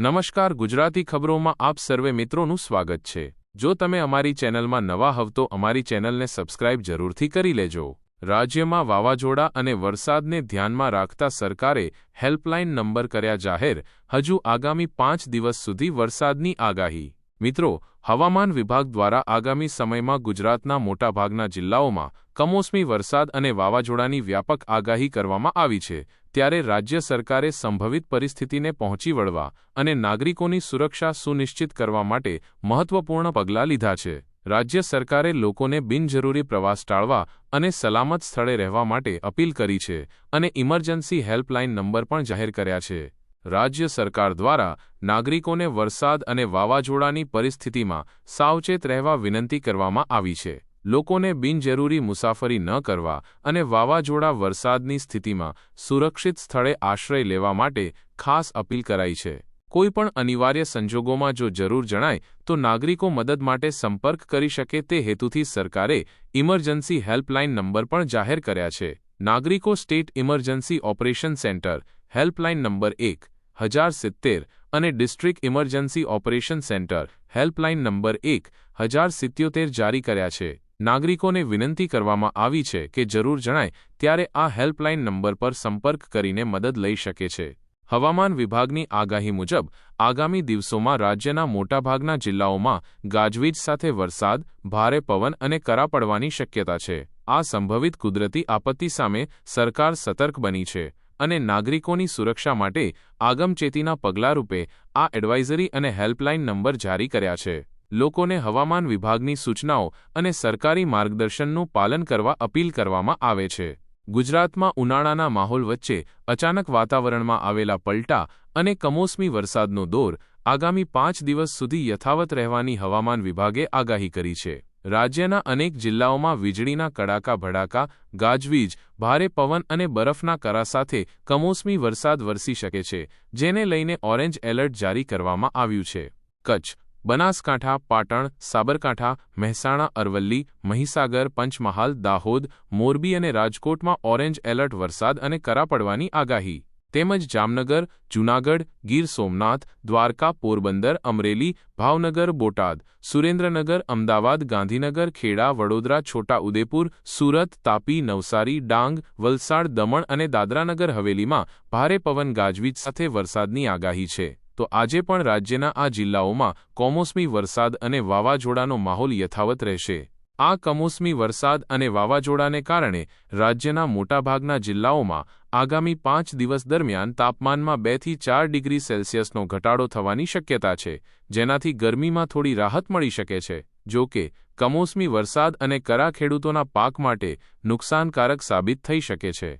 નમસ્કાર, ગુજરાતી ખબરોમાં આપ સર્વે મિત્રોનું સ્વાગત છે। જો તમે અમારી ચેનલમાં નવા હવ તો અમારી ચેનલને સબસ્ક્રાઇબ જરૂરથી કરી લેજો। રાજ્યમાં વાવાઝોડા અને વરસાદને ધ્યાનમાં રાખતા સરકારે હેલ્પલાઇન નંબર કર્યા જાહેર। હજુ આગામી 5 દિવસ સુધી વરસાદની આગાહી। મિત્રો, હવામાન વિભાગ દ્વારા આગામી સમયમાં ગુજરાતના મોટાભાગના જિલ્લાઓમાં કમોસમી વરસાદ અને વાવાઝોડાની વ્યાપક આગાહી કરવામાં આવી છે। ત્યારે રાજ્ય સરકારે સંભવિત પરિસ્થિતિને પહોંચી વળવા અને નાગરિકોની સુરક્ષા સુનિશ્ચિત કરવા માટે મહત્વપૂર્ણ પગલાં લીધા છે। રાજ્ય સરકારે લોકોને બિનજરૂરી પ્રવાસ ટાળવા અને સલામત સ્થળે રહેવા માટે અપીલ કરી છે અને ઇમરજન્સી હેલ્પલાઇન નંબર પણ જાહેર કર્યા છે। રાજ્ય સરકાર દ્વારા નાગરિકોને વરસાદ અને વાવાઝોડાની પરિસ્થિતિમાં સાવચેત રહેવા વિનંતી કરવામાં આવી છે। લોકોને બિનજરૂરી મુસાફરી ન કરવા અને વાવાઝોડા વરસાદની સ્થિતિમાં સુરક્ષિત સ્થળે આશ્રય લેવા માટે ખાસ અપીલ કરાઈ છે। કોઈપણ અનિવાર્ય સંજોગોમાં જો જરૂર જણાય તો નાગરિકો મદદ માટે સંપર્ક કરી શકે તે હેતુથી સરકારે ઇમરજન્સી હેલ્પલાઇન નંબર પણ જાહેર કર્યા છે। નાગરિકો state emergency operation centre helpline number 1070 અને district emergency operation centre helpline number 1077 જારી કર્યા છે। નાગરિકોને વિનંતી કરવામાં આવી છે કે જરૂર જણાય ત્યારે આ હેલ્પલાઇન નંબર પર સંપર્ક કરીને મદદ લઈ શકે છે। હવામાન વિભાગની આગાહી મુજબ આગામી દિવસોમાં રાજ્યના મોટાભાગના જિલ્લાઓમાં ગાજવીજ સાથે વરસાદ, ભારે પવન અને કરા પડવાની શક્યતા છે। આ સંભવિત કુદરતી આપત્તિ સામે સરકાર સતર્ક બની છે અને નાગરિકોની સુરક્ષા માટે આગમચેતીના પગલાં રૂપે આ એડવાઇઝરી અને હેલ્પલાઇન નંબર જારી કર્યા છે। લોકોને હવામાન વિભાગની સૂચનાઓ અને સરકારી માર્ગદર્શનનું પાલન કરવા અપીલ કરવામાં આવે છે। ગુજરાતમાં ઉનાળાના માહોલ વચ્ચે અચાનક વાતાવરણમાં આવેલા પલટા અને કમોસમી વરસાદનો દોર આગામી 5 દિવસ સુધી યથાવત રહેવાની હવામાન વિભાગે આગાહી કરી છે। રાજ્યના અનેક જિલ્લાઓમાં વીજળીના કડાકા ભડાકા, ગાજવીજ, ભારે પવન અને બરફના કરા સાથે કમોસમી વરસાદ વરસી શકે છે, જેને લઈને ઓરેન્જ એલર્ટ જારી કરવામાં આવ્યું છે। કચ્છ, બનાસકાંઠા, પાટણ, સાબરકાંઠા, મહેસાણા, અરવલ્લી, મહીસાગર, પંચમહાલ, દાહોદ, મોરબી અને રાજકોટમાં ઓરેન્જ એલર્ટ વરસાદ અને કરા પડવાની આગાહી તેમજ જામનગર, જૂનાગઢ, ગીર સોમનાથ, દ્વારકા, પોરબંદર, અમરેલી, ભાવનગર, બોટાદ, સુરેન્દ્રનગર, અમદાવાદ, ગાંધીનગર, ખેડા, વડોદરા, છોટા ઉદેપુર, સુરત, તાપી, નવસારી, ડાંગ, વલસાડ, દમણ અને દાદરાનગર હવેલીમાં ભારે પવન ગાજવીજ સાથે વરસાદની આગાહી છે। તો આજે પણ રાજ્યના આ જિલ્લાઓમાં કમોસમી વરસાદ અને વાવાઝોડાનો માહોલ યથાવત રહેશે। આ કમોસમી વરસાદ અને વાવાઝોડાને કારણે રાજ્યના મોટાભાગના જિલ્લાઓમાં આગામી 5 દિવસ દરમિયાન તાપમાનમાં 2 થી 4 ડિગ્રી સેલ્સિયસનો ઘટાડો થવાની શક્યતા છે, જેનાથી ગરમીમાં થોડી રાહત મળી શકે છે। જો કે કમોસમી વરસાદ અને કરા ખેડૂતોના પાક માટે નુકસાનકારક સાબિત થઈ શકે છે।